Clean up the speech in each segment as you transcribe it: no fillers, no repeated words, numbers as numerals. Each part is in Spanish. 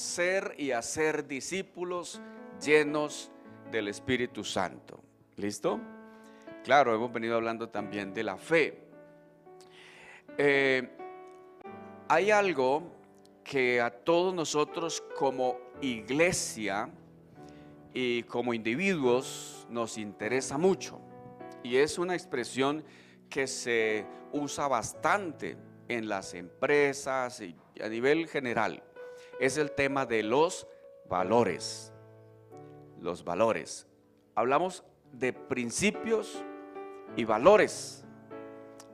ser y hacer discípulos llenos del Espíritu Santo. ¿Listo? Claro, hemos venido hablando también de la fe. Hay algo que a todos nosotros como iglesia y como individuos nos interesa mucho, y es una expresión que se usa bastante en las empresas y a nivel general. Es el tema de los valores. Los valores. Hablamos de principios y valores.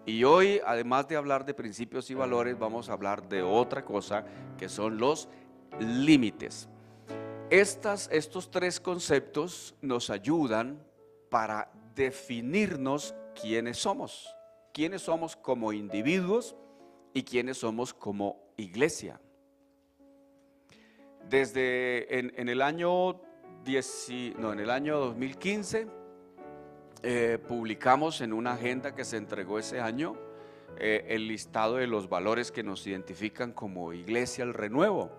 Y hoy, además de hablar de principios y valores, vamos a hablar de otra cosa, que son los límites. Estos tres conceptos nos ayudan para definirnos quiénes somos como individuos y quiénes somos como iglesia. Desde en el año 2015 publicamos en una agenda que se entregó ese año el listado de los valores que nos identifican como Iglesia El Renuevo,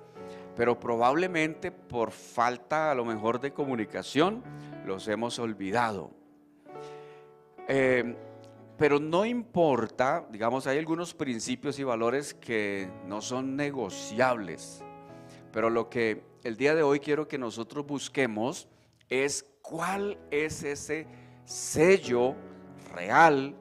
pero probablemente por falta a lo mejor de comunicación los hemos olvidado. Pero no importa, digamos, hay algunos principios y valores que no son negociables, pero lo que el día de hoy quiero que nosotros busquemos es cuál es ese sello real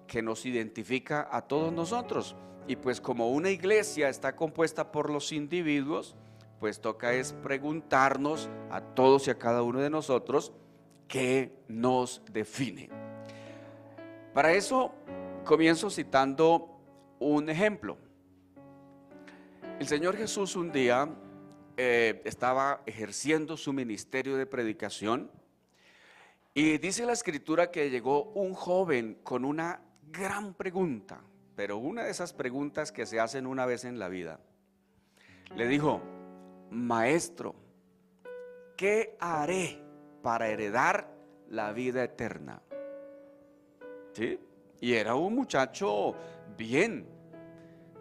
que nos identifica a todos nosotros. Y pues como una iglesia está compuesta por los individuos, pues toca es preguntarnos a todos y a cada uno de nosotros qué nos define. Para eso comienzo citando un ejemplo. El Señor Jesús un día estaba ejerciendo su ministerio de predicación, y dice la escritura que llegó un joven con una gran pregunta, pero una de esas preguntas que se hacen una vez en la vida. Le dijo: Maestro, ¿qué haré para heredar la vida eterna? ¿Sí? Y era un muchacho bien,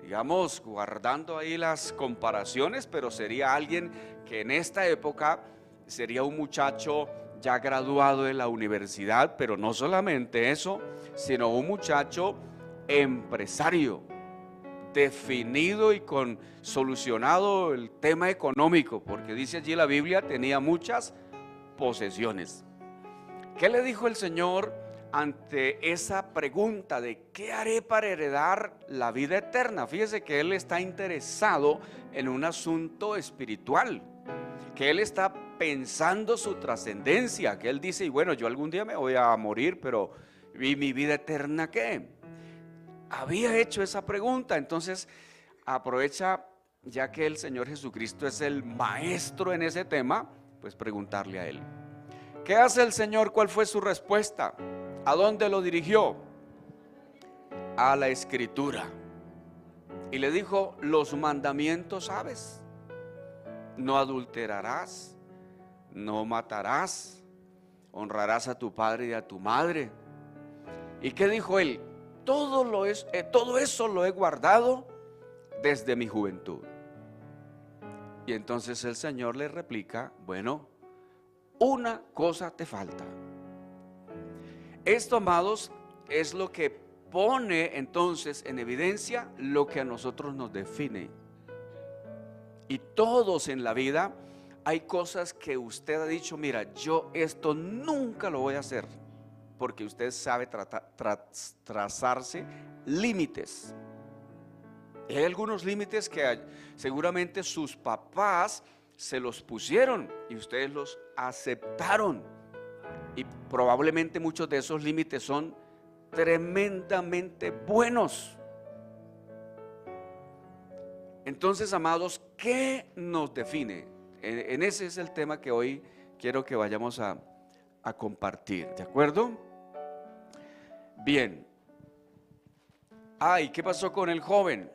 digamos, guardando ahí las comparaciones, pero sería alguien que en esta época sería un muchacho ya graduado de la universidad, pero no solamente eso, sino un muchacho empresario, definido y con solucionado el tema económico, porque dice allí la Biblia, tenía muchas posesiones. ¿Qué le dijo el Señor ante esa pregunta de qué haré para heredar la vida eterna? Fíjese que él está interesado en un asunto espiritual, que él está pensando su trascendencia, que él dice, y bueno, yo algún día me voy a morir, pero ¿y mi vida eterna qué? Había hecho esa pregunta. Entonces aprovecha, ya que el Señor Jesucristo es el maestro en ese tema, pues preguntarle a él. ¿Qué hace el Señor? ¿Cuál fue su respuesta? ¿A dónde lo dirigió? A la Escritura. Y le dijo, los mandamientos sabes: no adulterarás, no matarás, honrarás a tu padre y a tu madre. ¿Y qué dijo él? Todo eso lo he guardado desde mi juventud. Y entonces el Señor le replica, bueno, una cosa te falta. Esto, amados, es lo que pone entonces en evidencia lo que a nosotros nos define. Y todos en la vida hay cosas que usted ha dicho, mira, yo esto nunca lo voy a hacer, porque usted sabe trazarse límites. Hay algunos límites que seguramente sus papás se los pusieron y ustedes los aceptaron, y probablemente muchos de esos límites son tremendamente buenos. Entonces, amados, ¿qué nos define? En ese es el tema que hoy quiero que vayamos a compartir, ¿de acuerdo? Bien. ¿Y qué pasó con el joven?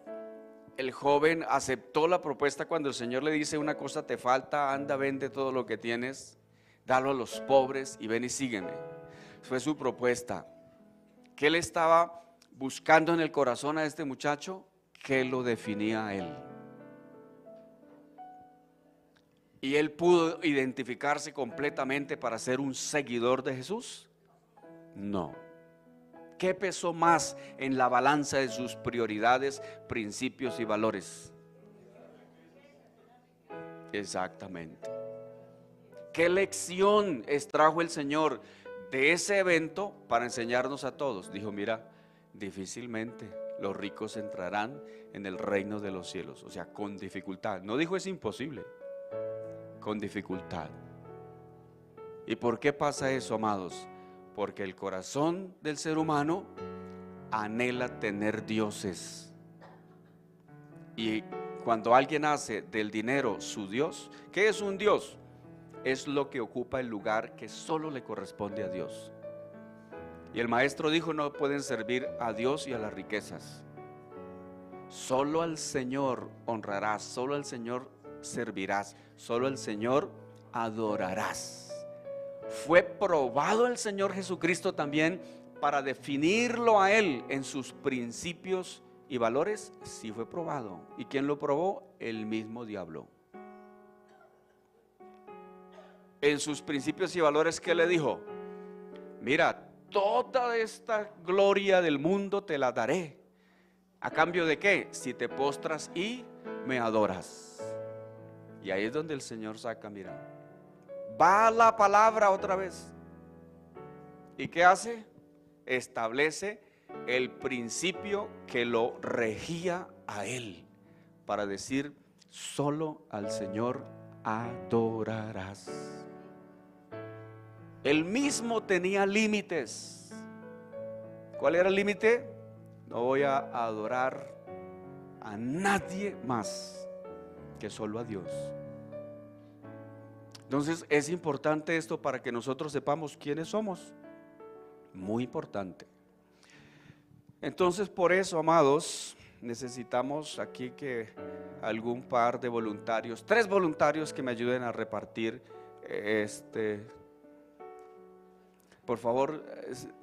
El joven aceptó la propuesta cuando el Señor le dice, una cosa te falta, anda, vende todo lo que tienes, dalo a los pobres y ven y sígueme. Fue su propuesta. ¿Qué le estaba buscando en el corazón a este muchacho? ¿Qué lo definía a él? ¿Y él pudo identificarse completamente para ser un seguidor de Jesús? No. ¿Qué pesó más en la balanza de sus prioridades, principios y valores? Exactamente. ¿Qué lección extrajo el Señor de ese evento para enseñarnos a todos? Dijo, mira, difícilmente los ricos entrarán en el reino de los cielos. O sea, con dificultad. No dijo es imposible, con dificultad. ¿Y por qué pasa eso, amados? Porque el corazón del ser humano anhela tener dioses. Y cuando alguien hace del dinero su Dios, ¿qué es un Dios? Es lo que ocupa el lugar que solo le corresponde a Dios. Y el maestro dijo, no pueden servir a Dios y a las riquezas. Solo al Señor honrarás, solo al Señor servirás, solo al Señor adorarás. Fue probado el Señor Jesucristo también para definirlo a Él en sus principios y valores. Sí fue probado. ¿Y quién lo probó? El mismo diablo. En sus principios y valores, ¿qué le dijo? Mira, toda esta gloria del mundo te la daré. ¿A cambio de qué? Si te postras y me adoras. Y ahí es donde el Señor saca, mira, va la palabra otra vez. ¿Y qué hace? Establece el principio que lo regía a Él, para decir, solo al Señor adorarás. Él mismo tenía límites. ¿Cuál era el límite? No voy a adorar a nadie más que solo a Dios. Entonces es importante esto para que nosotros sepamos quiénes somos. Muy importante. Entonces por eso, amados, necesitamos aquí que algún par de voluntarios, 3 voluntarios que me ayuden a repartir por favor,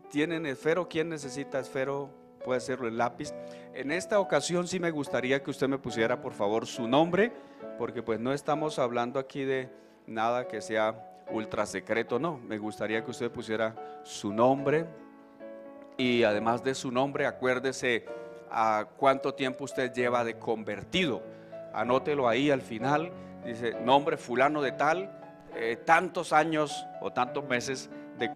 ¿tienen esfero? ¿Quién necesita esfero? Puede hacerlo en lápiz. En esta ocasión sí me gustaría que usted me pusiera por favor su nombre, porque pues no estamos hablando aquí de nada que sea ultra secreto, no. Me gustaría que usted pusiera su nombre y además de su nombre, acuérdese a cuánto tiempo usted lleva de convertido. Anótelo ahí al final, dice nombre fulano de tal, tantos años o tantos meses de...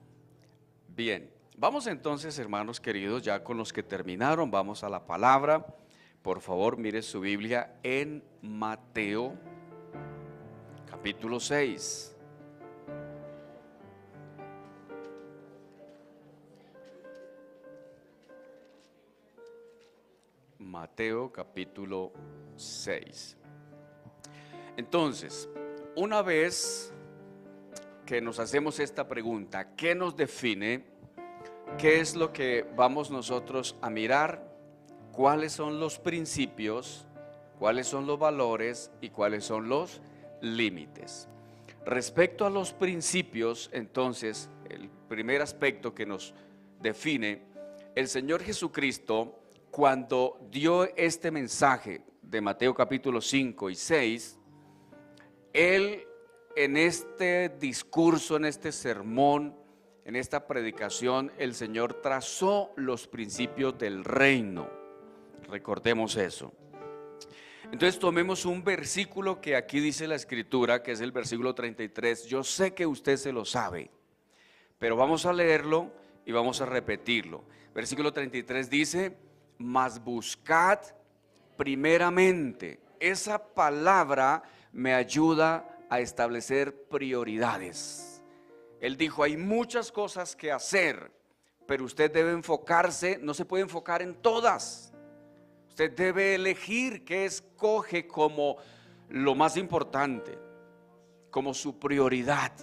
Bien, vamos entonces, hermanos queridos, ya con los que terminaron, vamos a la palabra. Por favor, mire su Biblia en Mateo capítulo 6. Mateo capítulo 6. Entonces, una vez que nos hacemos esta pregunta, ¿qué nos define? ¿Qué es lo que vamos nosotros a mirar? ¿Cuáles son los principios? ¿Cuáles son los valores? ¿Y cuáles son los límites? Respecto a los principios, entonces, el primer aspecto que nos define, el Señor Jesucristo, cuando dio este mensaje de Mateo capítulo 5 y 6, Él en este discurso, en este sermón, en esta predicación, el Señor trazó los principios del reino. Recordemos eso. Entonces tomemos un versículo que aquí dice la Escritura, que es el versículo 33. Yo sé que usted se lo sabe, pero vamos a leerlo y vamos a repetirlo. Versículo 33 dice, mas buscad primeramente. Esa palabra me ayuda a establecer prioridades. Él dijo, hay muchas cosas que hacer, pero usted debe enfocarse, no se puede enfocar en todas. Usted debe elegir qué escoge como lo más importante, como su prioridad.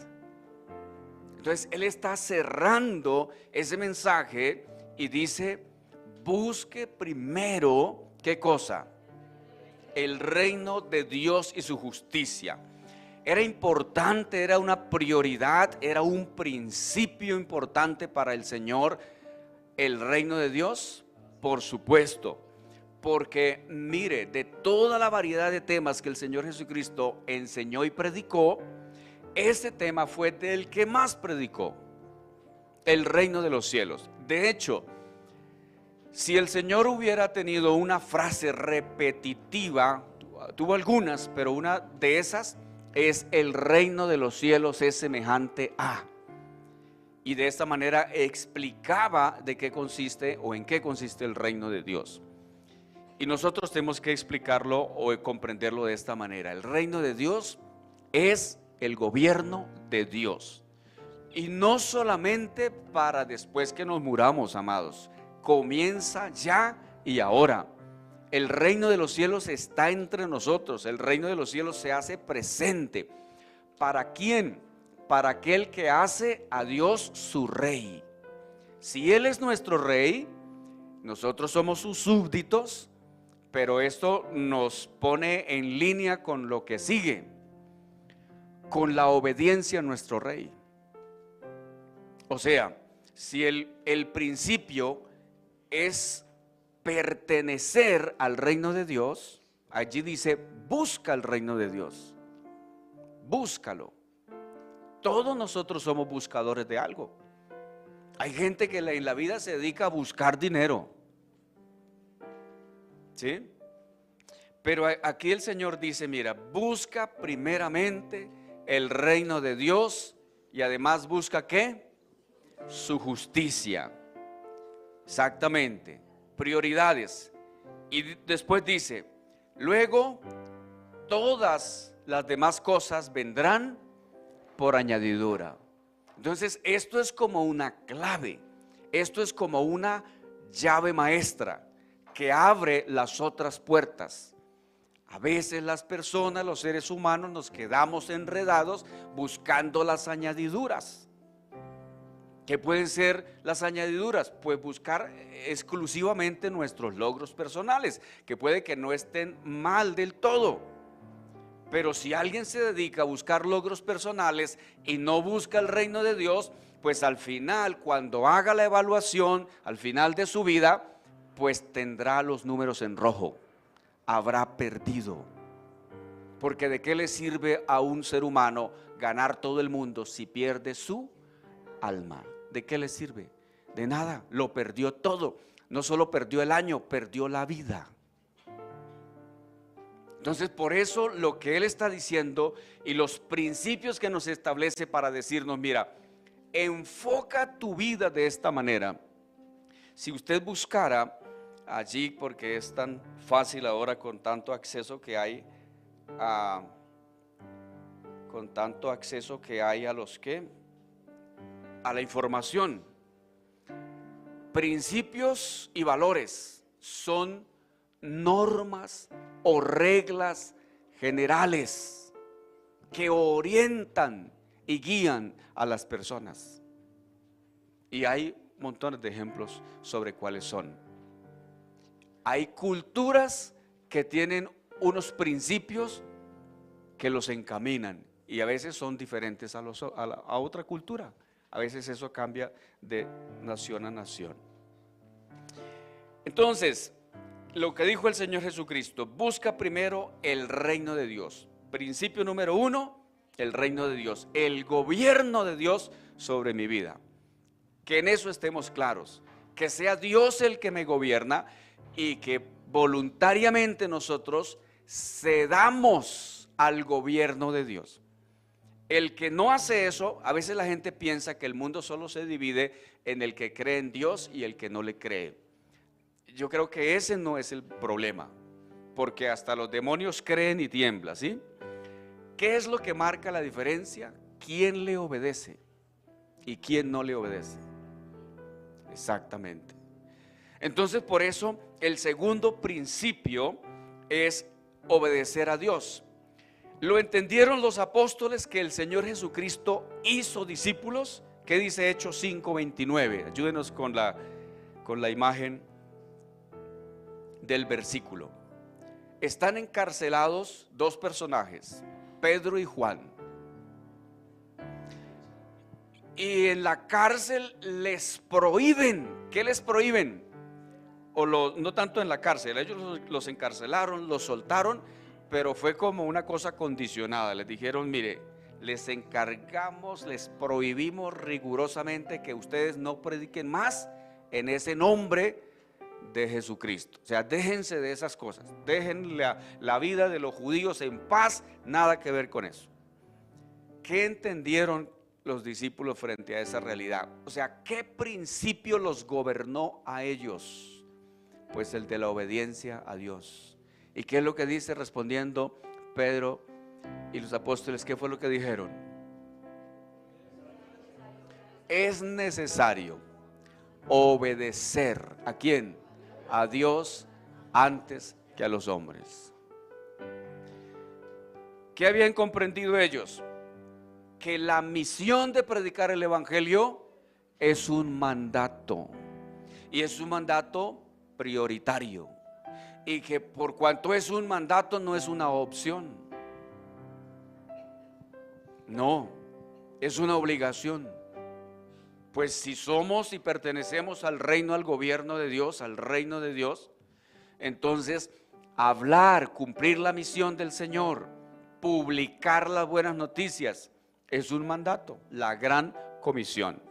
Entonces Él está cerrando ese mensaje y dice, busque primero, ¿qué cosa? El reino de Dios y su justicia. Era importante, era una prioridad, era un principio importante para el Señor, el reino de Dios, por supuesto. Porque mire, de toda la variedad de temas que el Señor Jesucristo enseñó y predicó, este tema fue del que más predicó, el reino de los cielos. De hecho, si el Señor hubiera tenido una frase repetitiva, tuvo algunas, pero una de esas es: el reino de los cielos es semejante a. Y de esta manera explicaba de qué consiste o en qué consiste el reino de Dios. Y nosotros tenemos que explicarlo o comprenderlo de esta manera. El reino de Dios es el gobierno de Dios. Y no solamente para después que nos muramos, amados. Comienza ya y ahora. El reino de los cielos está entre nosotros. El reino de los cielos se hace presente. ¿Para quién? Para aquel que hace a Dios su rey. Si Él es nuestro rey, nosotros somos sus súbditos, pero esto nos pone en línea con lo que sigue, con la obediencia a nuestro rey. O sea, si el principio es pertenecer al reino de Dios, allí dice: busca el reino de Dios, búscalo. Todos nosotros somos buscadores de algo. Hay gente que en la vida se dedica a buscar dinero, ¿sí? Pero aquí el Señor dice: mira, busca primeramente el reino de Dios y además busca ¿qué? Su justicia. Exactamente, prioridades. Y después dice: luego todas las demás cosas vendrán por añadidura. Entonces esto es como una clave, esto es como una llave maestra que abre las otras puertas. A veces las personas, los seres humanos, nos quedamos enredados buscando las añadiduras. ¿Qué pueden ser las añadiduras? Pues buscar exclusivamente nuestros logros personales, que puede que no estén mal del todo. Pero si alguien se dedica a buscar logros personales y no busca el reino de Dios, pues al final, cuando haga la evaluación, al final de su vida, pues tendrá los números en rojo, habrá perdido. Porque ¿de qué le sirve a un ser humano ganar todo el mundo si pierde su alma? ¿De qué le sirve? De nada, lo perdió todo. No solo perdió el año, perdió la vida. Entonces, por eso lo que Él está diciendo y los principios que nos establece para decirnos: mira, enfoca tu vida de esta manera. Si usted buscara allí, porque es tan fácil ahora con tanto acceso que hay a a la información, principios y valores son normas o reglas generales que orientan y guían a las personas. Y hay montones de ejemplos sobre cuáles son. Hay culturas que tienen unos principios que los encaminan y a veces son diferentes a otra cultura. A veces eso cambia de nación a nación. Entonces, lo que dijo el Señor Jesucristo: busca primero el reino de Dios. Principio número 1, el reino de Dios, el gobierno de Dios sobre mi vida. Que en eso estemos claros, que sea Dios el que me gobierna y que voluntariamente nosotros cedamos al gobierno de Dios. El que no hace eso, a veces la gente piensa que el mundo solo se divide en el que cree en Dios y el que no le cree. Yo creo que ese no es el problema, porque hasta los demonios creen y tiemblan, ¿sí? ¿Qué es lo que marca la diferencia? ¿Quién le obedece y quién no le obedece? Exactamente. Entonces, por eso el segundo principio es obedecer a Dios. ¿Lo entendieron los apóstoles que el Señor Jesucristo hizo discípulos? ¿Qué dice Hechos 5:29? Ayúdenos con la imagen del versículo. Están encarcelados dos personajes, Pedro y Juan. Y en la cárcel les prohíben. ¿Qué les prohíben? no tanto en la cárcel, ellos los encarcelaron, los soltaron, pero fue como una cosa condicionada. Les dijeron, mire, les encargamos, les prohibimos rigurosamente que ustedes no prediquen más en ese nombre de Jesucristo. O sea, déjense de esas cosas, dejen la vida de los judíos en paz, nada que ver con eso. ¿Qué entendieron los discípulos frente a esa realidad? O sea, ¿qué principio los gobernó a ellos? Pues el de la obediencia a Dios. ¿Y qué es lo que dice respondiendo Pedro y los apóstoles? ¿Qué fue lo que dijeron? Es necesario obedecer ¿a quién? A Dios antes que a los hombres. ¿Qué habían comprendido ellos? Que la misión de predicar el evangelio es un mandato, y es un mandato prioritario, y que por cuanto es un mandato no es una opción, no, es una obligación. Pues si somos y pertenecemos al reino, al gobierno de Dios, al reino de Dios, entonces hablar, cumplir la misión del Señor, publicar las buenas noticias, es un mandato, la gran comisión.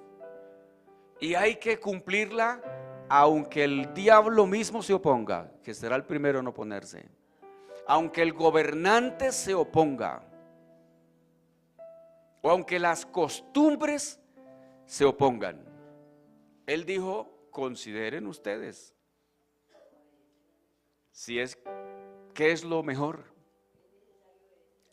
Y hay que cumplirla aunque el diablo mismo se oponga, que será el primero en oponerse. Aunque el gobernante se oponga, o aunque las costumbres se opongan. Él dijo, consideren ustedes si es, ¿qué es lo mejor?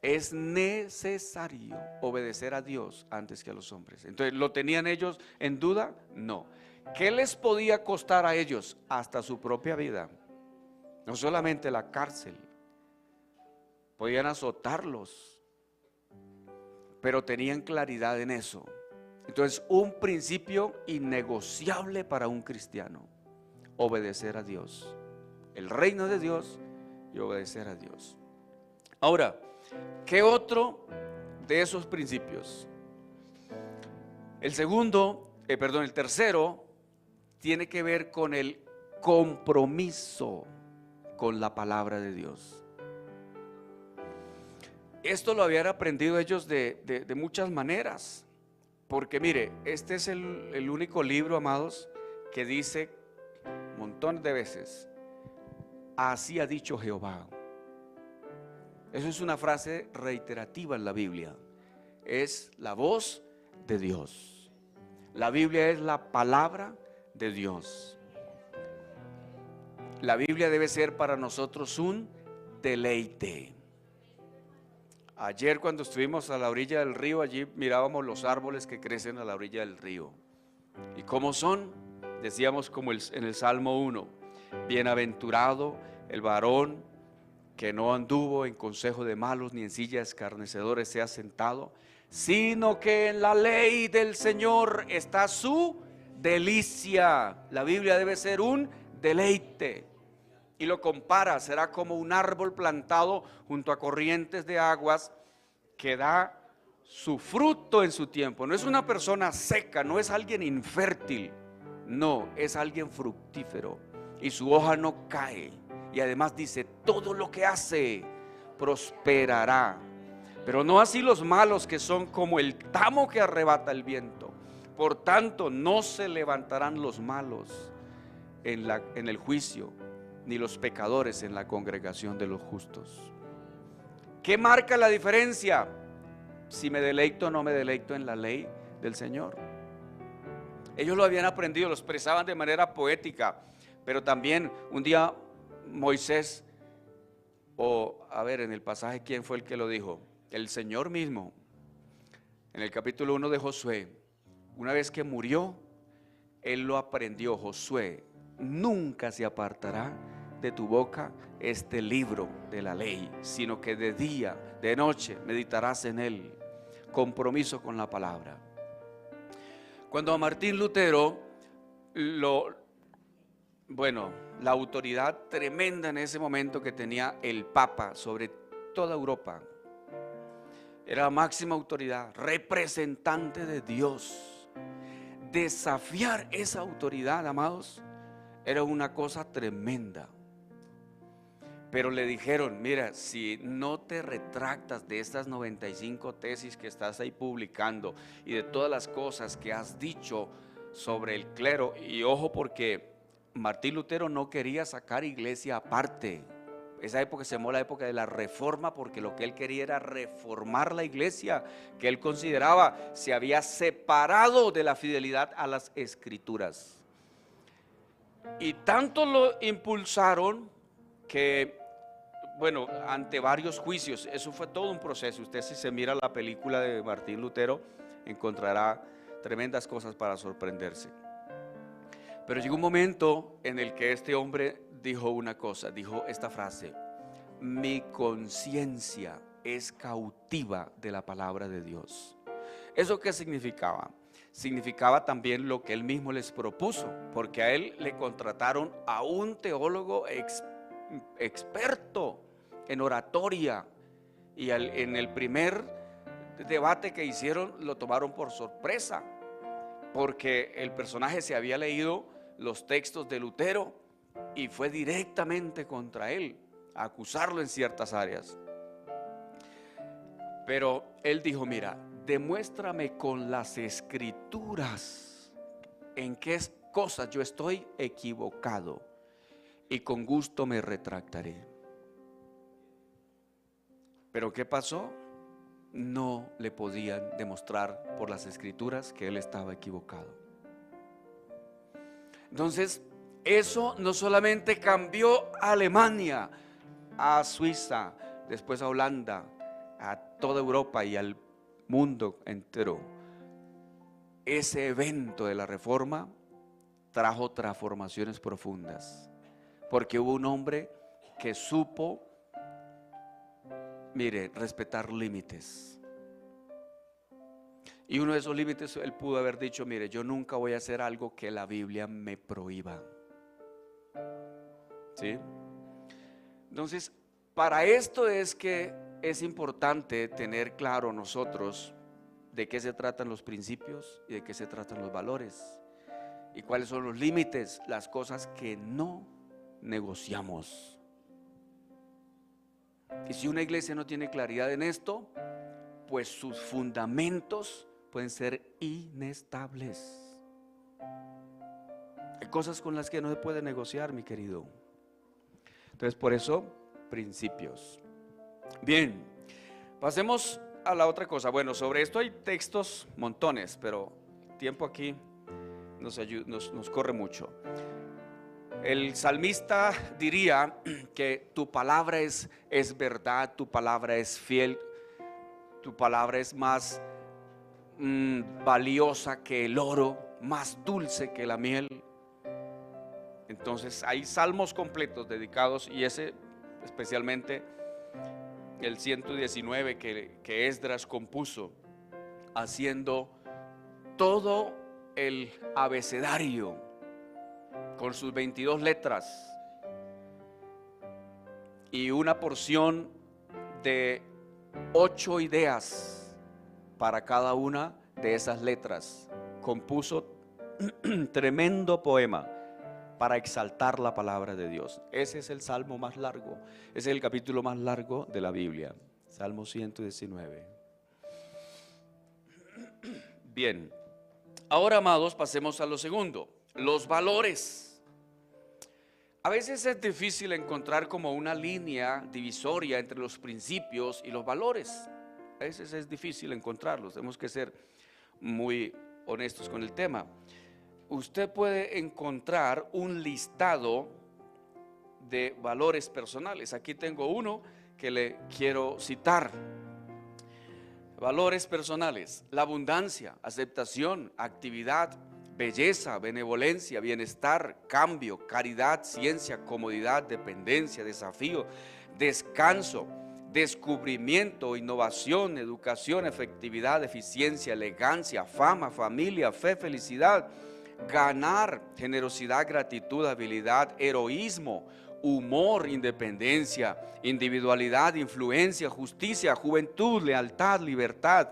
Es necesario obedecer a Dios antes que a los hombres. Entonces, ¿lo tenían ellos en duda? No. ¿Qué les podía costar a ellos? Hasta su propia vida. No solamente la cárcel. Podían azotarlos, pero tenían claridad en eso. Entonces, un principio innegociable para un cristiano: obedecer a Dios, el reino de Dios y obedecer a Dios. Ahora, ¿qué otro de esos principios? El tercero tiene que ver con el compromiso con la palabra de Dios. Esto lo habían aprendido ellos de muchas maneras. Porque mire, este es el único libro, amados, que dice un montón de veces: así ha dicho Jehová. Eso es una frase reiterativa en la Biblia. Es la voz de Dios. La Biblia es la palabra de Dios. La Biblia debe ser para nosotros un deleite. Ayer, cuando estuvimos a la orilla del río, allí mirábamos los árboles que crecen a la orilla del río. ¿Y cómo son? Decíamos como en el Salmo 1: bienaventurado el varón que no anduvo en consejo de malos, ni en silla de escarnecedores se ha sentado, sino que en la ley del Señor está su delicia. La Biblia debe ser un deleite. Y lo compara, será como un árbol plantado junto a corrientes de aguas, que da su fruto en su tiempo. No es una persona seca, no es alguien infértil, no, es alguien fructífero, y su hoja no cae. Y además dice, todo lo que hace prosperará. Pero no así los malos, que son como el tamo que arrebata el viento. Por tanto, no se levantarán los malos en el juicio, ni los pecadores en la congregación de los justos. ¿Qué marca la diferencia? Si me deleito o no me deleito en la ley del Señor. Ellos lo habían aprendido, lo expresaban de manera poética, pero también un día Moisés, en el pasaje, ¿quién fue el que lo dijo? El Señor mismo, en el capítulo 1 de Josué. Una vez que murió, él lo aprendió: Josué, nunca se apartará de tu boca este libro de la ley, sino que de día, de noche meditarás en él. Compromiso con la palabra. Cuando a Martín Lutero la autoridad tremenda en ese momento que tenía el Papa sobre toda Europa, era la máxima autoridad, representante de Dios. Desafiar esa autoridad, amados, Era una cosa tremenda. Pero le dijeron, mira, si no te retractas de estas 95 tesis que estás ahí publicando y de todas las cosas que has dicho sobre el clero, y ojo, porque Martín Lutero no quería sacar iglesia aparte. Esa época se llamó la época de la reforma, porque lo que él quería era reformar la iglesia, que él consideraba se había separado de la fidelidad a las escrituras. Y tanto lo impulsaron que, bueno, ante varios juicios, eso fue todo un proceso. Usted, si se mira la película de Martín Lutero, encontrará tremendas cosas para sorprenderse. Pero llegó un momento en el que este hombre dijo una cosa, dijo esta frase: mi conciencia es cautiva de la palabra de Dios. ¿Eso qué significaba? Significaba también lo que él mismo les propuso, porque a él le contrataron a un teólogo experto en oratoria, y en el primer debate que hicieron lo tomaron por sorpresa, porque el personaje se había leído los textos de Lutero y fue directamente contra él, a acusarlo en ciertas áreas. Pero él dijo: mira, demuéstrame con las escrituras en qué cosas yo estoy equivocado, y con gusto me retractaré. Pero ¿qué pasó? No le podían demostrar por las escrituras que él estaba equivocado. Entonces, eso no solamente cambió a Alemania, a Suiza, después a Holanda, a toda Europa y al mundo entero. Ese evento de la reforma trajo transformaciones profundas, porque hubo un hombre que supo, mire, respetar límites. Y uno de esos límites, él pudo haber dicho: mire, yo nunca voy a hacer algo que la Biblia me prohíba. ¿Sí? Entonces, para esto es que es importante tener claro nosotros de qué se tratan los principios y de qué se tratan los valores, y cuáles son los límites, las cosas que no negociamos. Y si una iglesia no tiene claridad en esto, pues sus fundamentos pueden ser inestables. Hay cosas con las que no se puede negociar, mi querido. Entonces, por eso, principios. Bien, pasemos a la otra cosa. Bueno, sobre esto hay textos montones, pero el tiempo aquí nos corre mucho. El salmista diría que tu palabra es verdad, tu palabra es fiel, tu palabra es más valiosa que el oro, más dulce que la miel. Entonces hay salmos completos dedicados, y ese especialmente el 119 que Esdras compuso, haciendo todo el abecedario con sus 22 letras y una porción de 8 ideas para cada una de esas letras. Compuso tremendo poema para exaltar la palabra de Dios. Ese es el salmo más largo, ese es el capítulo más largo de la Biblia, Salmo 119. Bien, ahora, amados, pasemos a lo segundo, los valores. A veces es difícil encontrar como una línea divisoria entre los principios y los valores. A veces es difícil encontrarlos, tenemos que ser muy honestos con el tema. Usted puede encontrar un listado de valores personales. Aquí tengo uno que le quiero citar. Valores personales: la abundancia, aceptación, actividad, belleza, benevolencia, bienestar, cambio, caridad, ciencia, comodidad, dependencia, desafío, descanso, descubrimiento, innovación, educación, efectividad, eficiencia, elegancia, fama, familia, fe, felicidad, ganar, generosidad, gratitud, habilidad, heroísmo, humor, independencia, individualidad, influencia, justicia, juventud, lealtad, libertad,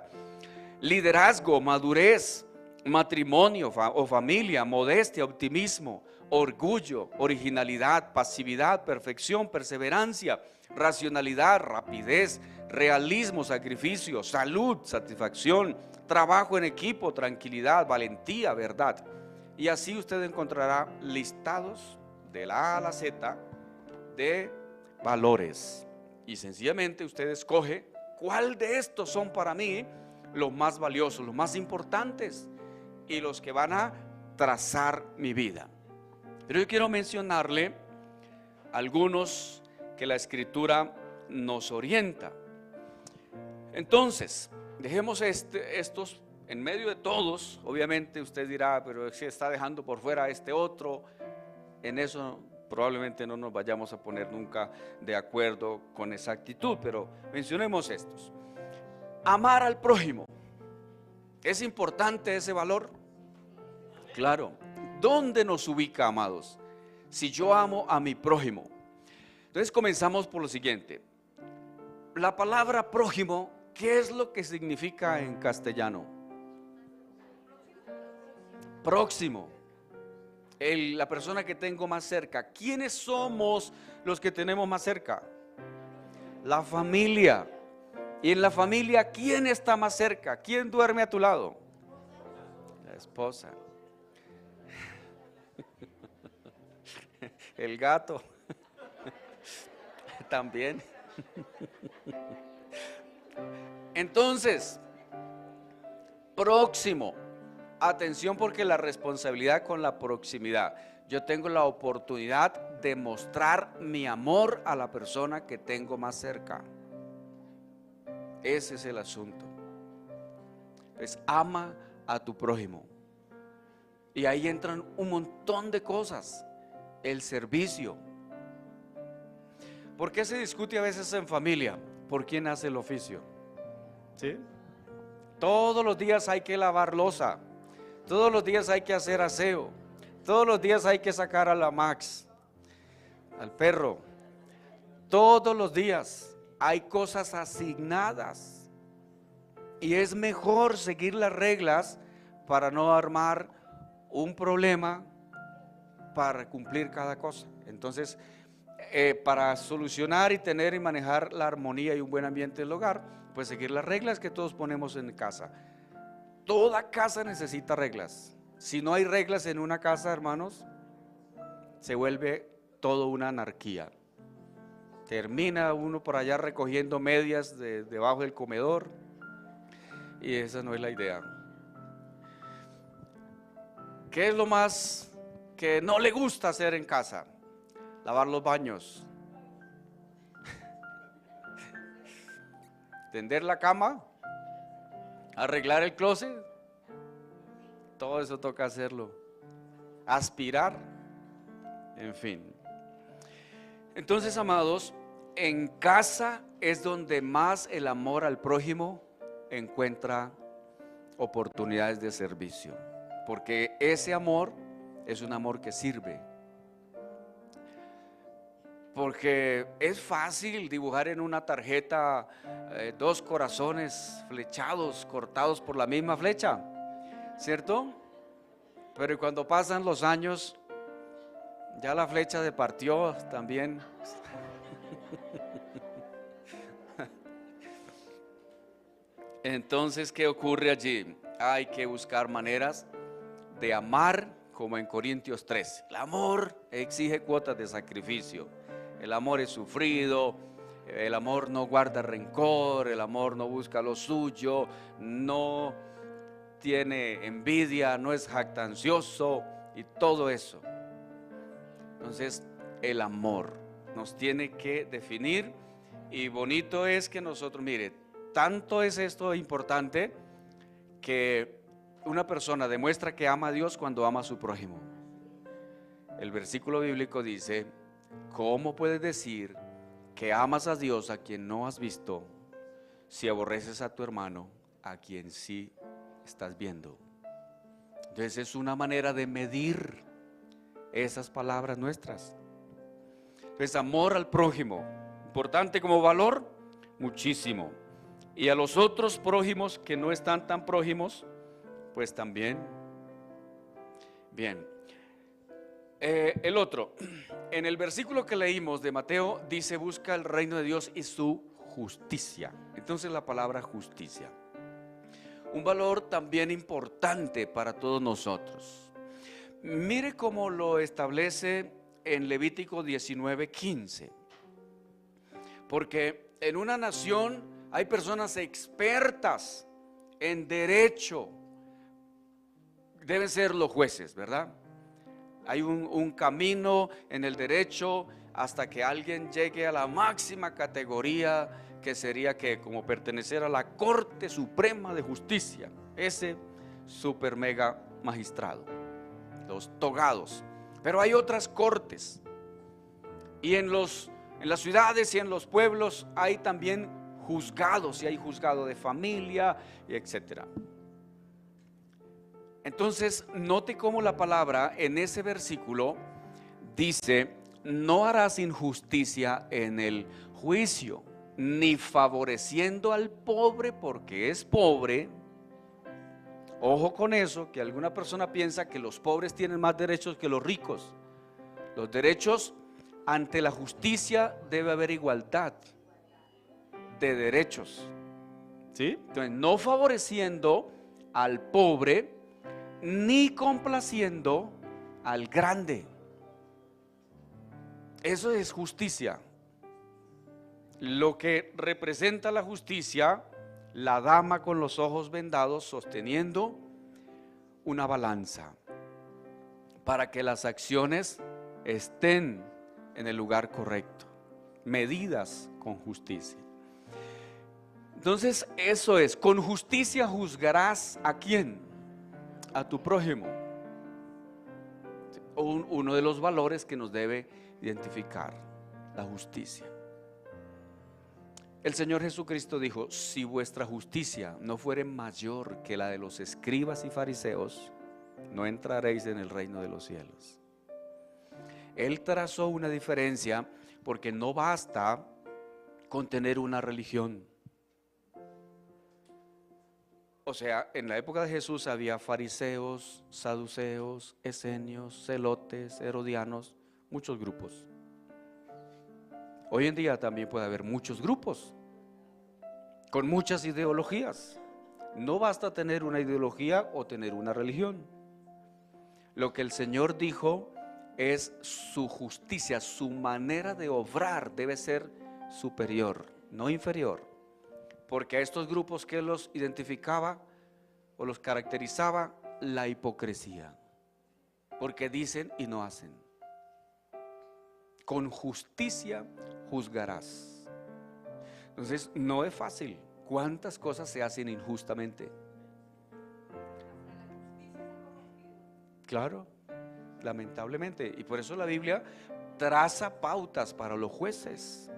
liderazgo, madurez, matrimonio o familia, modestia, optimismo, orgullo, originalidad, pasividad, perfección, perseverancia, racionalidad, rapidez, realismo, sacrificio, salud, satisfacción, trabajo en equipo, tranquilidad, valentía, verdad. Y así usted encontrará listados de la A a la Z de valores. Y sencillamente usted escoge cuál de estos son para mí los más valiosos, los más importantes y los que van a trazar mi vida. Pero yo quiero mencionarle algunos que la Escritura nos orienta. Entonces, dejemos estos en medio de todos. Obviamente usted dirá, pero se está dejando por fuera este otro. En eso probablemente no nos vayamos a poner nunca de acuerdo con exactitud, pero mencionemos estos. Amar al prójimo. ¿Es importante ese valor? Claro. ¿Dónde nos ubica, amados? Si yo amo a mi prójimo. Entonces comenzamos por lo siguiente. La palabra prójimo, ¿qué es lo que significa en castellano? Próximo. La persona que tengo más cerca. ¿Quiénes somos los que tenemos más cerca? La familia. Y en la familia, ¿quién está más cerca? ¿Quién duerme a tu lado? La esposa. El gato. También. Entonces, próximo. Atención, porque la responsabilidad con la proximidad. Yo tengo la oportunidad de mostrar mi amor a la persona que tengo más cerca. Ese es el asunto. Pues ama a tu prójimo. Y ahí entran un montón de cosas. El servicio. ¿Por qué se discute a veces en familia? ¿Por quién hace el oficio? ¿Sí? Todos los días hay que lavar loza. Todos los días hay que hacer aseo. Todos los días hay que sacar a la Max, al perro. Todos los días hay cosas asignadas. Y es mejor seguir las reglas para no armar un problema para cumplir cada cosa. Entonces, para solucionar y tener y manejar la armonía y un buen ambiente del hogar, pues seguir las reglas que todos ponemos en casa. Toda casa necesita reglas. Si no hay reglas en una casa, hermanos, se vuelve todo una anarquía. Termina uno por allá recogiendo medias debajo del comedor, y esa no es la idea. ¿Qué es lo más que no le gusta hacer en casa? Lavar los baños, tender la cama, arreglar el closet. Todo eso toca hacerlo. Aspirar, en fin. Entonces, amados, en casa es donde más el amor al prójimo encuentra oportunidades de servicio, porque ese amor es un amor que sirve. Porque es fácil dibujar en una tarjeta dos corazones flechados, cortados por la misma flecha, ¿cierto? Pero cuando pasan los años, ya la flecha departió también. Entonces, ¿qué ocurre allí? Hay que buscar maneras de amar, como en Corintios 13. El amor exige cuotas de sacrificio. El amor es sufrido, el amor no guarda rencor, el amor no busca lo suyo, no tiene envidia, no es jactancioso y todo eso. Entonces, el amor nos tiene que definir, y bonito es que nosotros, mire, tanto es esto importante que una persona demuestra que ama a Dios cuando ama a su prójimo. El versículo bíblico dice: ¿cómo puedes decir que amas a Dios a quien no has visto, si aborreces a tu hermano a quien sí estás viendo? Entonces es una manera de medir esas palabras nuestras. Entonces, amor al prójimo, importante como valor, muchísimo. Y a los otros prójimos que no están tan prójimos, Pues también. Bien. El otro, en el versículo que leímos de Mateo, dice: busca el reino de Dios y su justicia. Entonces la palabra justicia, un valor también importante para todos nosotros. Mire cómo lo establece en Levítico 19:15. Porque en una nación hay personas expertas en derecho, deben ser los jueces, ¿verdad? Hay un camino en el derecho hasta que alguien llegue a la máxima categoría, que sería que como pertenecer a la Corte Suprema de Justicia, ese super mega magistrado, los togados. Pero hay otras cortes, y en las ciudades y en los pueblos hay también juzgados, y hay juzgado de familia, y etcétera. Entonces, note cómo la palabra en ese versículo dice: no harás injusticia en el juicio, ni favoreciendo al pobre porque es pobre. Ojo con eso, que alguna persona piensa que los pobres tienen más derechos que los ricos. Los derechos, ante la justicia debe haber igualdad de derechos, ¿sí? Entonces, no favoreciendo al pobre ni complaciendo al grande. Eso es justicia. Lo que representa la justicia: la dama con los ojos vendados sosteniendo una balanza para que las acciones estén en el lugar correcto, medidas con justicia. Entonces, eso es: con justicia juzgarás ¿a quién? A tu prójimo. Uno de los valores que nos debe identificar, la justicia. El Señor Jesucristo dijo: si vuestra justicia no fuere mayor que la de los escribas y fariseos, no entraréis en el reino de los cielos. Él trazó una diferencia, porque no basta con tener una religión. O sea, en la época de Jesús había fariseos, saduceos, esenios, celotes, herodianos, muchos grupos. Hoy en día también puede haber muchos grupos con muchas ideologías. No basta tener una ideología o tener una religión. Lo que el Señor dijo es: su justicia, su manera de obrar debe ser superior, no inferior. Porque a estos grupos, que los identificaba o los caracterizaba? La hipocresía. Porque dicen y no hacen. Con justicia juzgarás. Entonces, no es fácil. ¿Cuántas cosas se hacen injustamente? Claro, lamentablemente. Y por eso la Biblia traza pautas para los jueces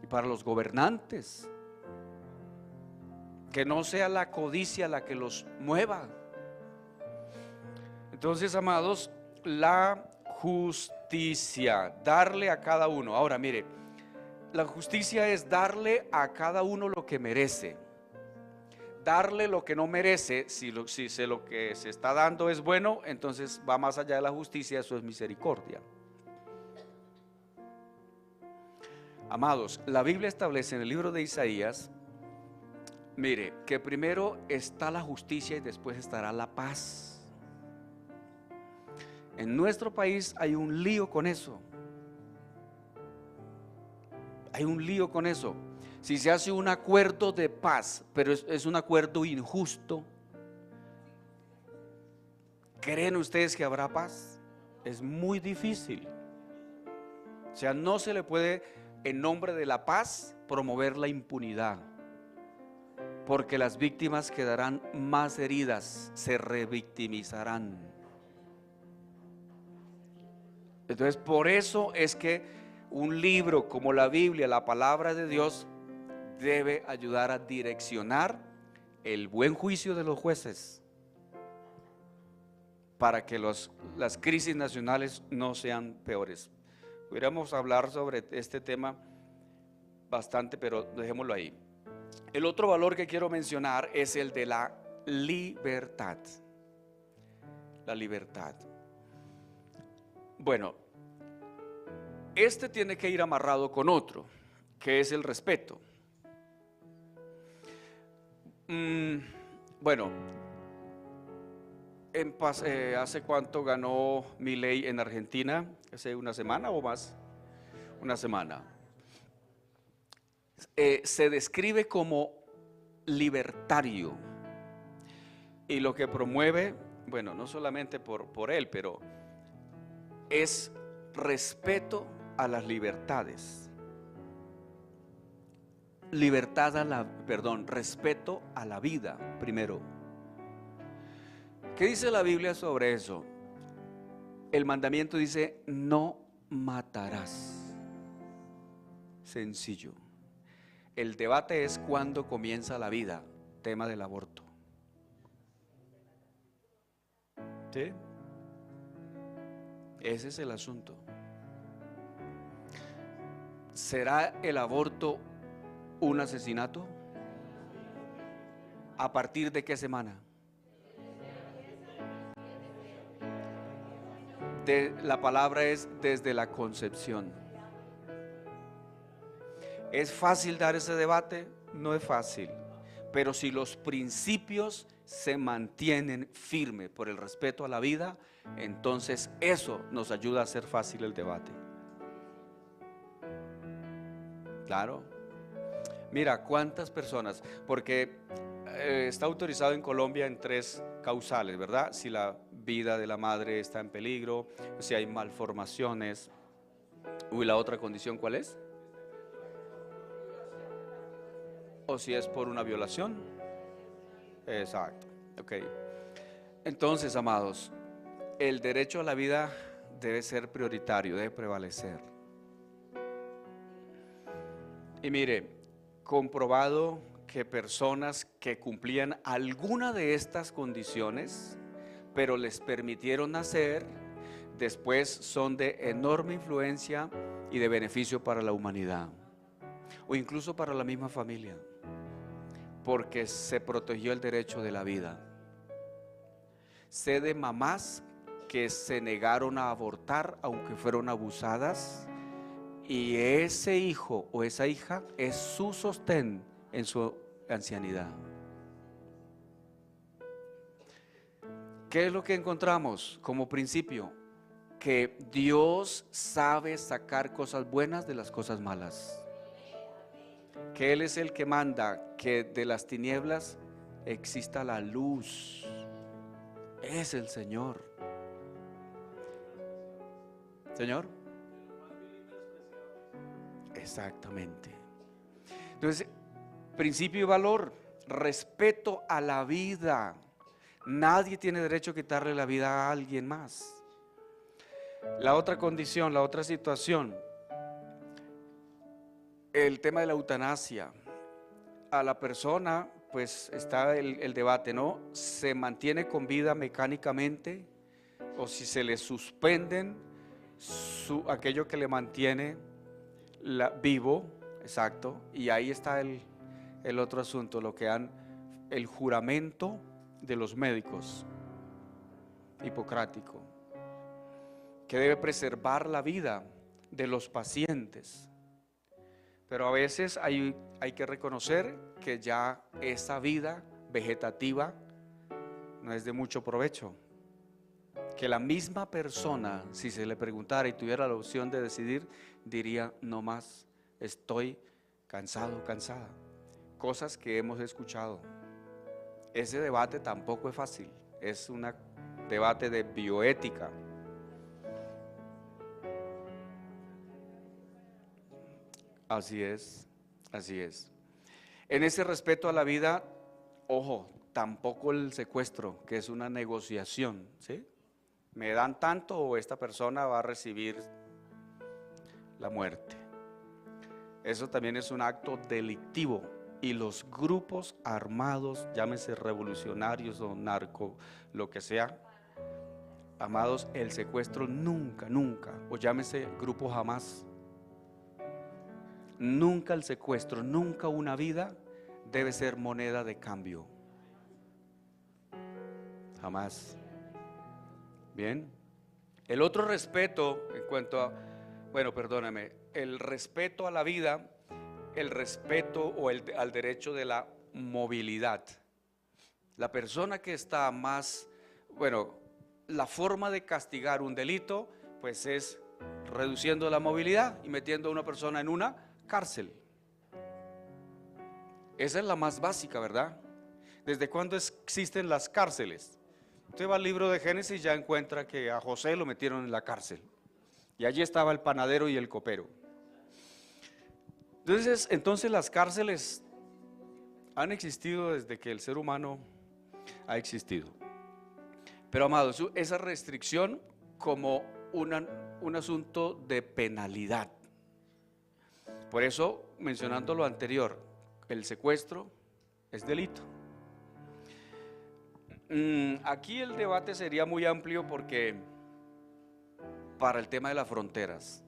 y para los gobernantes. Que no sea la codicia la que los mueva. Entonces, amados, la justicia, darle a cada uno. Ahora, mire, la justicia es darle a cada uno lo que merece. Darle lo que no merece, si lo que se está dando es bueno, entonces va más allá de la justicia, eso es misericordia. Amados, la Biblia establece en el libro de Isaías, mire, que primero está la justicia y después estará la paz. En nuestro país hay un lío con eso. Hay un lío con eso. Si se hace un acuerdo de paz, pero es un acuerdo injusto, ¿creen ustedes que habrá paz? Es muy difícil. O sea, no se le puede, en nombre de la paz, promover la impunidad, porque las víctimas quedarán más heridas, se revictimizarán. Entonces, por eso es que un libro como la Biblia, la palabra de Dios, debe ayudar a direccionar el buen juicio de los jueces, para que las crisis nacionales no sean peores. Pudiéramos hablar sobre este tema bastante, pero dejémoslo ahí. El otro valor que quiero mencionar es el de la libertad. La libertad. Bueno, este tiene que ir amarrado con otro, que es el respeto. Bueno, ¿hace cuánto ganó Milei en Argentina? ¿Hace una semana o más? Una semana. Se describe como libertario, y lo que promueve, bueno, no solamente por él, pero es respeto a las libertades. Respeto a la vida primero. ¿Qué dice la Biblia sobre eso? El mandamiento dice: no matarás. Sencillo. El debate es cuándo comienza la vida, tema del aborto. ¿Sí? Ese es el asunto. ¿Será el aborto un asesinato? ¿A partir de qué semana? La palabra es desde la concepción. ¿Es fácil dar ese debate? No es fácil. Pero si los principios se mantienen firmes por el respeto a la vida, entonces eso nos ayuda a hacer fácil el debate. Claro. Mira, cuántas personas, porque está autorizado en Colombia en 3 causales, ¿verdad? Si la vida de la madre está en peligro, si hay malformaciones. ¿Y la otra condición cuál es? O si es por una violación. Exacto. Ok. Entonces, amados, el derecho a la vida debe ser prioritario, debe prevalecer. Y mire, comprobado que personas que cumplían alguna de estas condiciones, pero les permitieron nacer, después son de enorme influencia y de beneficio para la humanidad, o incluso para la misma familia, porque se protegió el derecho de la vida. Sé de mamás que se negaron a abortar aunque fueron abusadas, y ese hijo o esa hija es su sostén en su ancianidad. ¿Qué es lo que encontramos como principio? Que Dios sabe sacar cosas buenas de las cosas malas. Que Él es el que manda que de las tinieblas exista la luz. Es el Señor. ¿Señor? Exactamente. Entonces, principio y valor: respeto a la vida. Nadie tiene derecho a quitarle la vida a alguien más. La otra condición, la otra situación, el tema de la eutanasia. A la persona, pues está el debate, ¿no? ¿Se mantiene con vida mecánicamente o si se le suspenden aquello que le mantiene vivo? Exacto. Y ahí está el otro asunto, lo que el juramento de los médicos, hipocrático, que debe preservar la vida de los pacientes. Pero a veces hay que reconocer que ya esa vida vegetativa no es de mucho provecho. Que la misma persona, si se le preguntara y tuviera la opción de decidir, diría: no más, estoy cansado, cansada. Cosas que hemos escuchado. Ese debate tampoco es fácil, es un debate de bioética. Así es, así es. En ese respeto a la vida, ojo, tampoco el secuestro, que es una negociación, ¿sí? Me dan tanto o esta persona va a recibir la muerte. Eso también es un acto delictivo, y los grupos armados, llámese revolucionarios o narco, lo que sea, amados, el secuestro nunca, nunca, o llámese grupo Hamas, nunca el secuestro, nunca una vida debe ser moneda de cambio. Jamás. Bien. El otro respeto en cuanto a, bueno, perdóname, el respeto a la vida, el respeto al derecho de la movilidad. La persona que está más, bueno, la forma de castigar un delito, pues es reduciendo la movilidad y metiendo a una persona en una cárcel. Esa es la más básica, ¿verdad? ¿Desde cuándo existen las cárceles? Usted va al libro de Génesis y ya encuentra que a José lo metieron en la cárcel. Y allí estaba el panadero y el copero. Entonces las cárceles han existido desde que el ser humano ha existido. Pero amados, esa restricción como un asunto de penalidad. Por eso, mencionando lo anterior, el secuestro es delito. Aquí el debate sería muy amplio porque para el tema de las fronteras,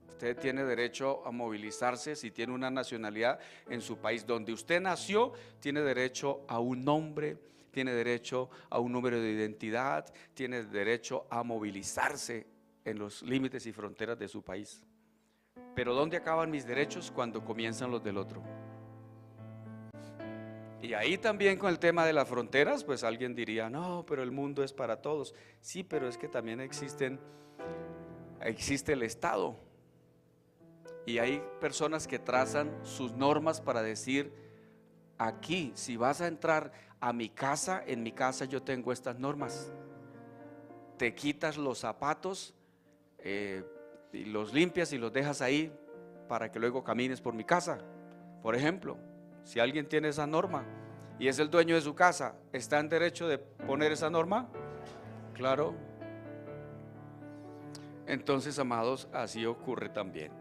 usted tiene derecho a movilizarse si tiene una nacionalidad en su país. Donde usted nació, tiene derecho a un nombre, tiene derecho a un número de identidad, tiene derecho a movilizarse en los límites y fronteras de su país. Pero ¿dónde acaban mis derechos? Cuando comienzan los del otro. Y ahí también con el tema de las fronteras, pues alguien diría, no, pero el mundo es para todos. Sí, pero es que también existe el Estado. Y hay personas que trazan sus normas para decir, aquí, si vas a entrar a mi casa, en mi casa yo tengo estas normas. Te quitas los zapatos y los limpias y los dejas ahí para que luego camines por mi casa. Por ejemplo, si alguien tiene esa norma y es el dueño de su casa, ¿está en derecho de poner esa norma? Claro. Entonces, amados, así ocurre también.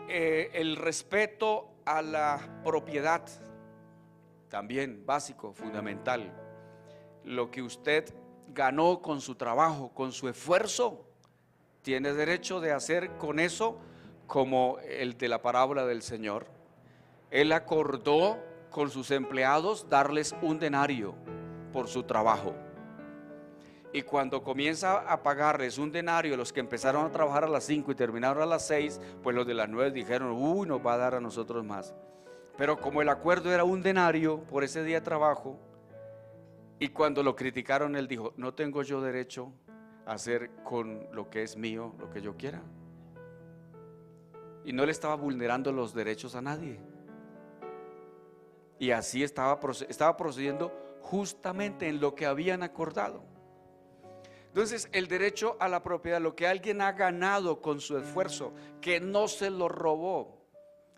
El respeto a la propiedad, también básico, fundamental. Lo que usted ganó con su trabajo, con su esfuerzo, tiene derecho de hacer con eso como el de la parábola del Señor. Él acordó con sus empleados darles un denario por su trabajo. Y cuando comienza a pagarles un denario, los que empezaron a trabajar a las 5 y terminaron a las 6, pues los de las 9 dijeron, uy, nos va a dar a nosotros más. Pero como el acuerdo era un denario por ese día de trabajo, y cuando lo criticaron, él dijo, no tengo yo derecho a hacer con lo que es mío lo que yo quiera. Y no le estaba vulnerando los derechos a nadie. Y así estaba procediendo justamente en lo que habían acordado. Entonces, el derecho a la propiedad, lo que alguien ha ganado con su esfuerzo, que no se lo robó,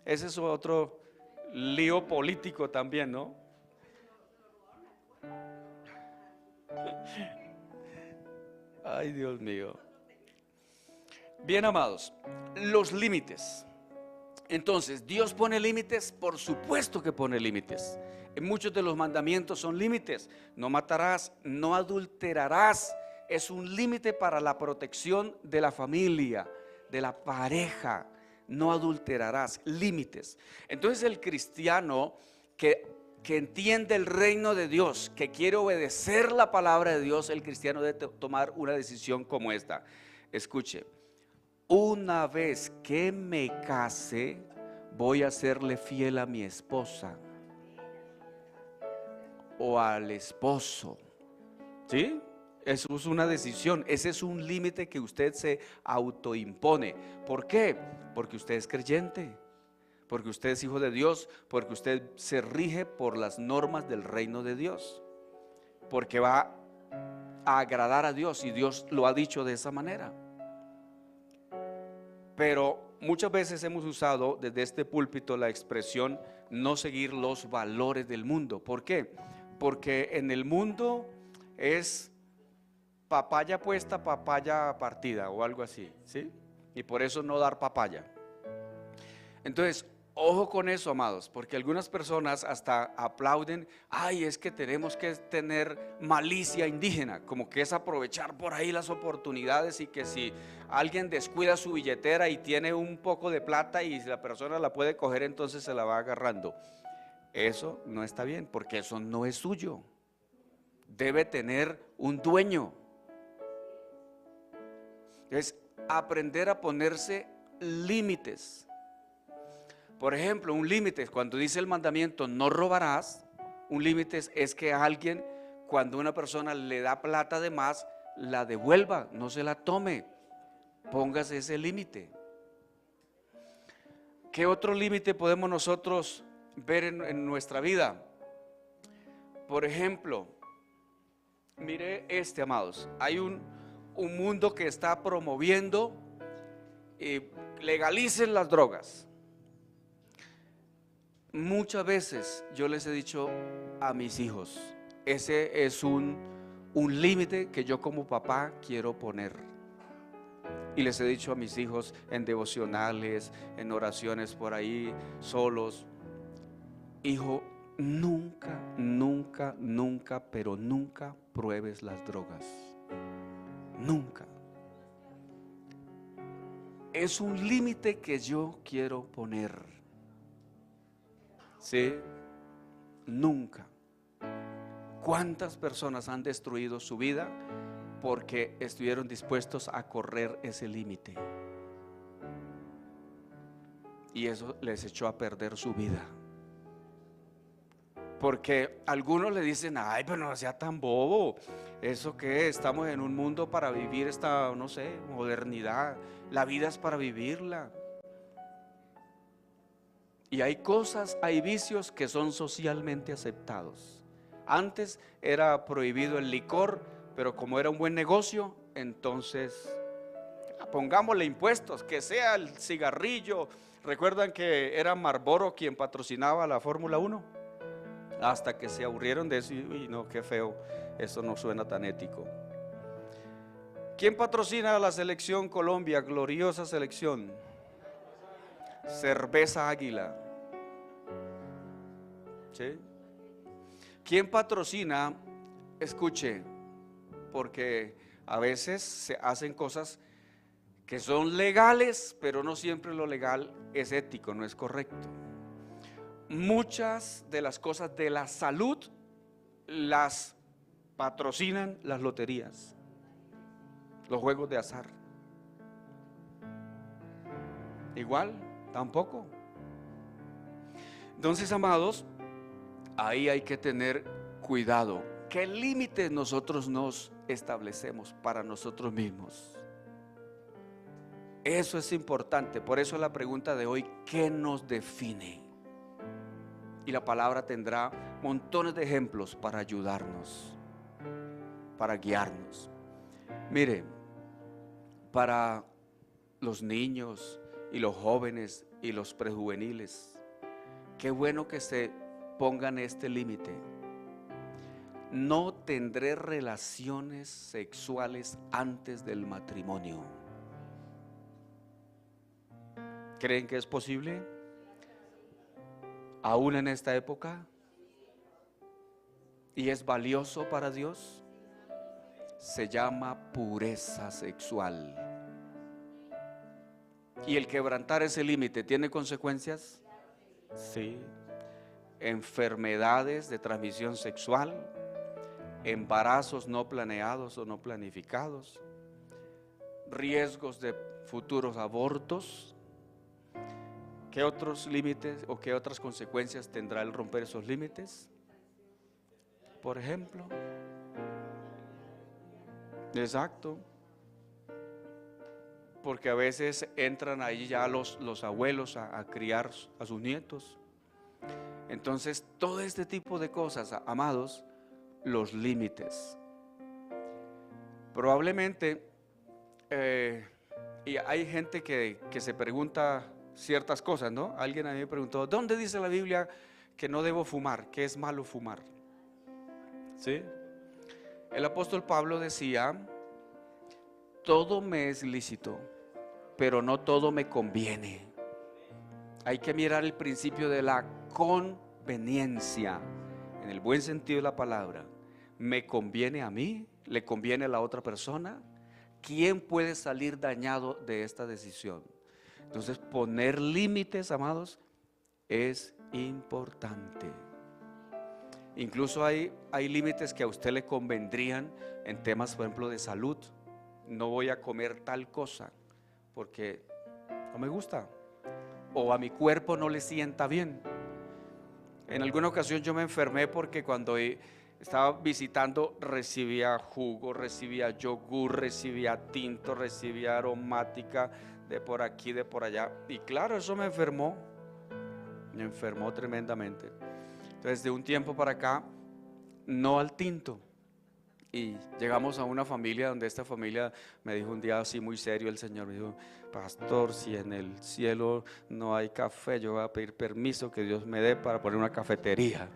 ese es otro lío político también, ¿no? Ay, Dios mío. Bien, amados, los límites. Entonces, ¿Dios pone límites? Por supuesto que pone límites. En muchos de los mandamientos son límites. No matarás, no adulterarás. Es un límite para la protección de la familia, de la pareja. No adulterarás, límites. Entonces el cristiano que entiende el reino de Dios, que quiere obedecer la palabra de Dios, el cristiano debe tomar una decisión como esta. Escuche, una vez que me case, voy a serle fiel a mi esposa o al esposo. ¿Sí? Eso es una decisión, ese es un límite que usted se autoimpone. ¿Por qué? Porque usted es creyente, porque usted es hijo de Dios, porque usted se rige por las normas del reino de Dios, porque va a agradar a Dios y Dios lo ha dicho de esa manera. Pero muchas veces hemos usado desde este púlpito la expresión no seguir los valores del mundo. ¿Por qué? Porque en el mundo es papaya puesta, papaya partida o algo así, ¿sí? Y por eso no dar papaya. Entonces, ojo con eso, amados, porque algunas personas hasta aplauden, ay, es que tenemos que tener malicia indígena, como que es aprovechar por ahí las oportunidades y que si alguien descuida su billetera y tiene un poco de plata y la persona la puede coger, entonces se la va agarrando. Eso no está bien, porque eso no es suyo. debe tener un dueño. Es aprender a ponerse límites. Por ejemplo, un límite, cuando dice el mandamiento no robarás, un límite es que alguien, cuando una persona le da plata de más, la devuelva, no se la tome. Póngase ese límite. ¿Qué otro límite podemos nosotros ver en nuestra vida? Por ejemplo, mire amados, hay un mundo que está promoviendo legalicen las drogas. Muchas veces yo les he dicho a mis hijos, ese es un límite que yo como papá quiero poner. Y les he dicho a mis hijos en devocionales, en oraciones por ahí, solos: hijo, nunca, nunca, nunca, pero nunca pruebes las drogas. Nunca. Es un límite que yo quiero poner. ¿Sí? Nunca. ¿Cuántas personas han destruido su vida porque estuvieron dispuestos a correr ese límite? Y eso les echó a perder su vida. Porque algunos le dicen: ay, pero no sea tan bobo. ¿Eso qué? Estamos en un mundo para vivir esta, no sé, modernidad. La vida es para vivirla. Y hay cosas, hay vicios que son socialmente aceptados. Antes era prohibido el licor, pero como era un buen negocio, entonces pongámosle impuestos, que sea el cigarrillo. ¿Recuerdan que era Marlboro quien patrocinaba la Fórmula 1? Hasta que se aburrieron de eso y no, qué feo, eso no suena tan ético. ¿Quién patrocina a la selección Colombia? Gloriosa selección. Cerveza Águila. ¿Sí? ¿Quién patrocina? Escuche, porque a veces se hacen cosas que son legales, pero no siempre lo legal es ético, no es correcto. Muchas de las cosas de la salud las patrocinan las loterías, los juegos de azar. Igual, tampoco. Entonces, amados, ahí hay que tener cuidado. ¿Qué límites nosotros nos establecemos para nosotros mismos? Eso es importante. Por eso la pregunta de hoy: ¿qué nos define? Y la palabra tendrá montones de ejemplos para ayudarnos, para guiarnos. Mire, para los niños y los jóvenes y los prejuveniles, qué bueno que se pongan este límite: no tendré relaciones sexuales antes del matrimonio. ¿Creen que es posible? ¿Aún en esta época? ¿Y es valioso para Dios? Se llama pureza sexual. ¿Y el quebrantar ese límite tiene consecuencias? Sí. Enfermedades de transmisión sexual, embarazos no planeados o no planificados, riesgos de futuros abortos. ¿Qué otros límites o qué otras consecuencias tendrá el romper esos límites? Por ejemplo, exacto, porque a veces entran ahí ya los abuelos a criar a sus nietos. Entonces, todo este tipo de cosas, amados, los límites. Probablemente, y hay gente que se pregunta ciertas cosas, ¿no? Alguien a mí me preguntó: ¿dónde dice la Biblia que no debo fumar? Que es malo fumar. ¿Sí? El apóstol Pablo decía: todo me es lícito, pero no todo me conviene. Hay que mirar el principio de la conveniencia, en el buen sentido de la palabra. ¿Me conviene a mí? ¿Le conviene a la otra persona? ¿Quién puede salir dañado de esta decisión? Entonces, poner límites, amados, es importante. Incluso hay límites que a usted le convendrían en temas, por ejemplo, de salud. No voy a comer tal cosa porque no me gusta, o a mi cuerpo no le sienta bien. En alguna ocasión yo me enfermé porque cuando estaba visitando recibía jugo, recibía yogur, recibía tinto, recibía aromática de por aquí, de por allá. Y claro, eso me enfermó tremendamente. Entonces de un tiempo para acá, no al tinto. Y llegamos a una familia donde esta familia me dijo un día así muy serio, el Señor me dijo: pastor, si en el cielo no hay café, yo voy a pedir permiso que Dios me dé para poner una cafetería.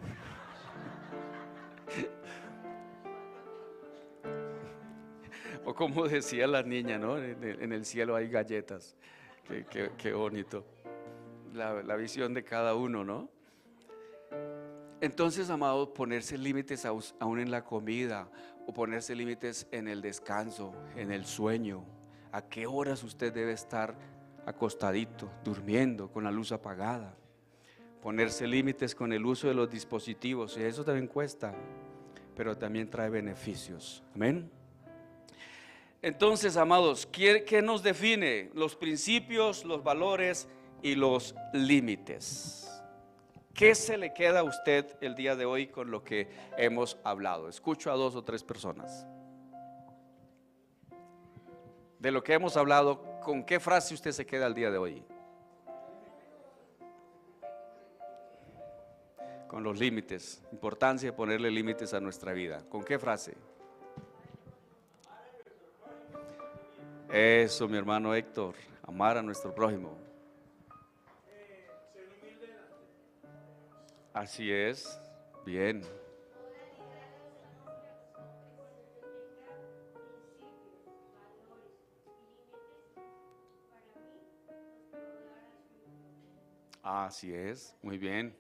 O como decía la niña, ¿no? En el cielo hay galletas. Qué bonito. La visión de cada uno, ¿no? Entonces, amados, ponerse límites aún en la comida, o ponerse límites en el descanso, en el sueño. ¿A qué horas usted debe estar acostadito, durmiendo, con la luz apagada? Ponerse límites con el uso de los dispositivos, y eso también cuesta, pero también trae beneficios. Amén. Entonces, amados, ¿qué nos define? Los principios, los valores y los límites. ¿Qué se le queda a usted el día de hoy con lo que hemos hablado? Escucho a 2 o 3 personas. De lo que hemos hablado, ¿con qué frase usted se queda el día de hoy? Con los límites. Importancia de ponerle límites a nuestra vida. ¿Con qué frase? Eso, mi hermano Héctor. Amar a nuestro prójimo. Así es. Bien. Así es. Muy bien.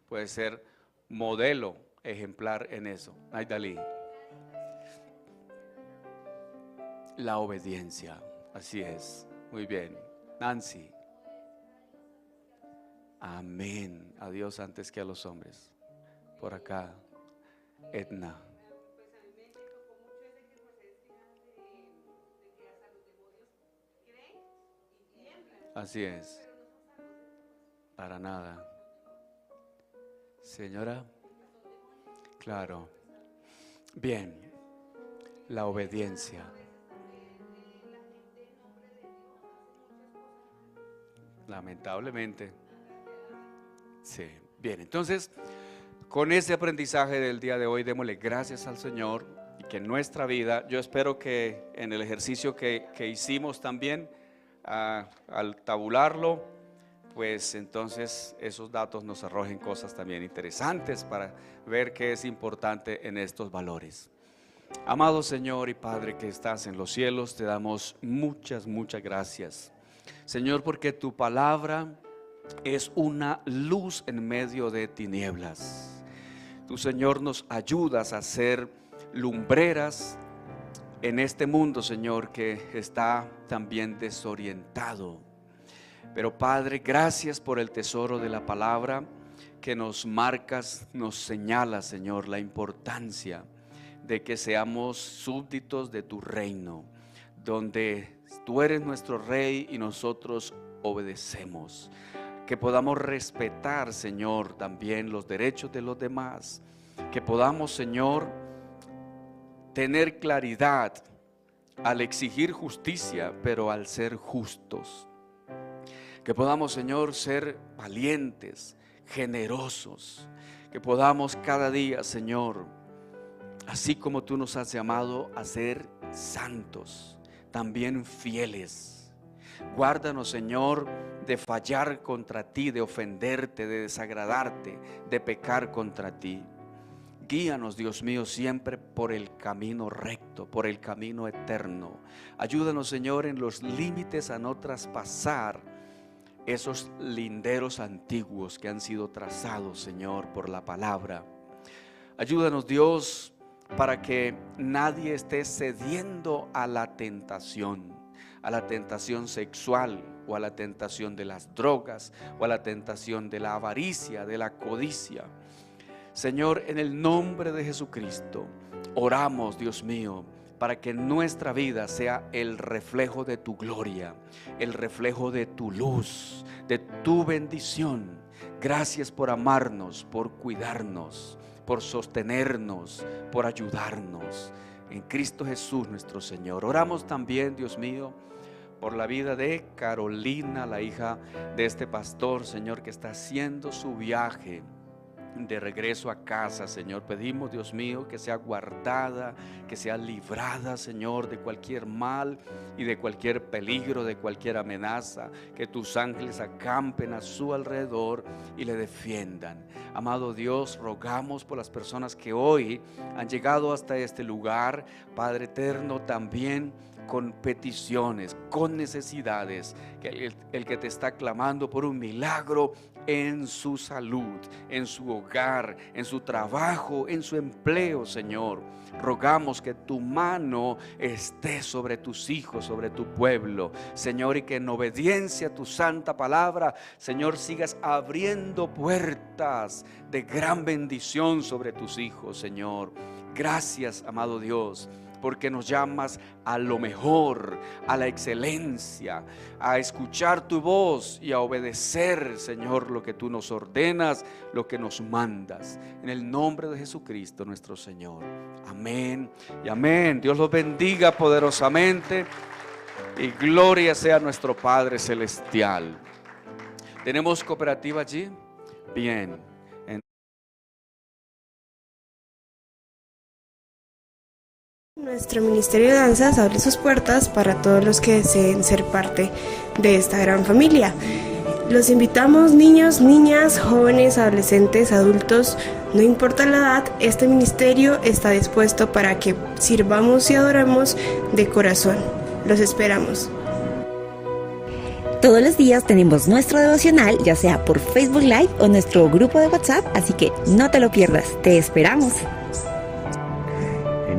Puede ser modelo, ejemplar en eso. Aidalí. La obediencia. Así es. Muy bien. Nancy. Amén. A Dios antes que a los hombres. Por acá, Edna. Así es. Para nada. Señora. Claro. Bien. La obediencia. Lamentablemente. Sí. Bien, entonces, con ese aprendizaje del día de hoy, démosle gracias al Señor, y que en nuestra vida, yo espero que en el ejercicio que hicimos también, al tabularlo, pues entonces esos datos nos arrojen cosas también interesantes para ver qué es importante en estos valores. Amado Señor y Padre que estás en los cielos, te damos muchas gracias, Señor, porque tu palabra es una luz en medio de tinieblas. Tú, Señor, nos ayudas a ser lumbreras en este mundo, Señor, que está también desorientado. Pero Padre, gracias por el tesoro de la palabra que nos marcas, nos señala, Señor, la importancia de que seamos súbditos de tu reino, donde tú eres nuestro rey y nosotros obedecemos. Que podamos respetar, Señor, también los derechos de los demás. Que podamos, Señor, tener claridad al exigir justicia, pero al ser justos. Que podamos, Señor, ser valientes, generosos. Que podamos cada día, Señor, así como tú nos has llamado a ser santos, también fieles. Guárdanos, Señor, de fallar contra ti, de ofenderte, de desagradarte, de pecar contra ti. Guíanos, Dios mío, siempre por el camino recto, por el camino eterno. Ayúdanos, Señor, en los límites a no traspasar esos linderos antiguos que han sido trazados, Señor, por la palabra. Ayúdanos, Dios, para que nadie esté cediendo a la tentación sexual, o a la tentación de las drogas, o a la tentación de la avaricia, de la codicia. Señor, en el nombre de Jesucristo, oramos, Dios mío, para que nuestra vida sea el reflejo de tu gloria, el reflejo de tu luz, de tu bendición. Gracias por amarnos, por cuidarnos, por sostenernos, por ayudarnos. En Cristo Jesús nuestro Señor. Oramos también, Dios mío, por la vida de Carolina, la hija de este pastor, Señor, que está haciendo su viaje de regreso a casa, Señor. Pedimos, Dios mío, que sea guardada, que sea librada, Señor, de cualquier mal y de cualquier peligro, de cualquier amenaza. Que tus ángeles acampen a su alrededor y le defiendan. Amado Dios, rogamos por las personas que hoy han llegado hasta este lugar, Padre eterno, también con peticiones, con necesidades, que el que te está clamando por un milagro en su salud, en su hogar, en su trabajo, en su empleo, Señor. Rogamos que tu mano esté sobre tus hijos, sobre tu pueblo, Señor, y que en obediencia a tu santa palabra, Señor, sigas abriendo puertas de gran bendición sobre tus hijos, Señor. Gracias, amado Dios, porque nos llamas a lo mejor, a la excelencia, a escuchar tu voz y a obedecer, Señor, lo que tú nos ordenas, lo que nos mandas. En el nombre de Jesucristo nuestro Señor. Amén y amén. Dios los bendiga poderosamente y gloria sea a nuestro Padre Celestial. ¿Tenemos cooperativa allí? Bien. Nuestro Ministerio de Danzas abre sus puertas para todos los que deseen ser parte de esta gran familia. Los invitamos, niños, niñas, jóvenes, adolescentes, adultos, no importa la edad, este ministerio está dispuesto para que sirvamos y adoremos de corazón. Los esperamos. Todos los días tenemos nuestro devocional, ya sea por Facebook Live o nuestro grupo de WhatsApp, así que no te lo pierdas, te esperamos.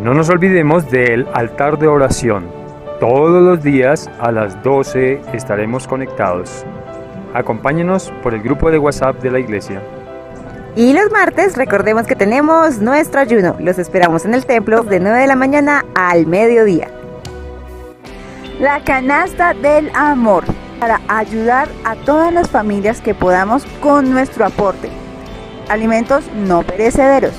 No nos olvidemos del altar de oración. Todos los días a las 12 estaremos conectados. Acompáñenos por el grupo de WhatsApp de la iglesia. Y los martes recordemos que tenemos nuestro ayuno. Los esperamos en el templo de 9 de la mañana al mediodía. La canasta del amor, para ayudar a todas las familias que podamos con nuestro aporte. Alimentos no perecederos.